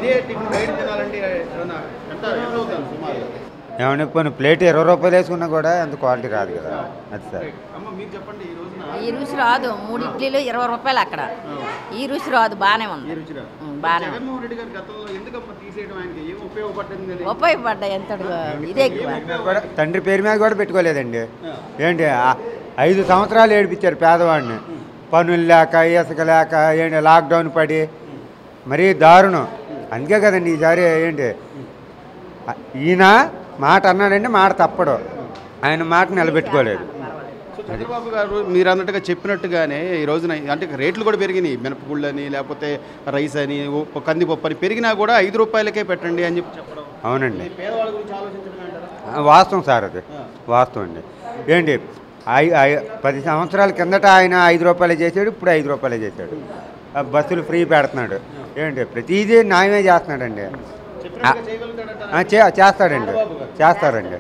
ఇదే టిఫిన్ బయట తినాలంటే ఎంత అవుతుంది సుమారు? ఏమన్నా పోనీ ప్లేట్ 20 రూపాయలు వేసుకున్నా కూడా అంత క్వాలిటీ రాదు కదా. అది సార్. అమ్మ మీరు చెప్పండి, ఈ రోజున ఈ రుచి రాదు. 3 ఇడ్లీలు 20 రూపాయలు అక్కడ. ఈ రుచి రాదు. బాగానే ఉంది. ఈ రుచి రాదు. బాగానే జగన్మోహన్ రెడ్డి గారి గతంలో ఎందుకమ్మా తీసేయడం, ఆయనకి ఏం ఉపయోగపడింది? ఉపయోగపడ్డాయి. ఎంత ఇదే ఎక్కువ. తండ్రి పేరు మీద కూడా పెట్టుకోలేదండి. ఏంటి 5 సంవత్సరాలు ఏడిపించారు పేదవాడిని. పనులు లేక, ఇసుక లేక, ఏంటి లాక్డౌన్ పడి మరీ దారుణం. అందుకే కదండి ఈసారి ఏంటి ఈయన మాట అన్నాడంటే మాట తప్పడు. ఆయన మాట నిలబెట్టుకోలేదు. చంద్రబాబు గారు మీరు అన్నట్టుగా చెప్పినట్టుగానే ఈ రోజున అంటే రేట్లు కూడా పెరిగినాయి. మినపగుళ్ళు అని, లేకపోతే రైస్ అని, కందిపప్పు అని పెరిగినా కూడా 5 రూపాయలకే పెట్టండి అని చెప్పడం. అవునండి, పేదవాళ్ళ గురించి ఆలోచించడం అంటారా? వాస్తవం సార్. అది వాస్తవం అండి. ఏంటి 10 సంవత్సరాల కిందట ఆయన 5 రూపాయలు చేశాడు, ఇప్పుడు 5 రూపాయలు చేశాడు. బస్సులు ఫ్రీ పెడుతున్నాడు. ఏంటి ప్రతిదీ న్యాయమే చేస్తున్నాడండి. చేస్తాడండి.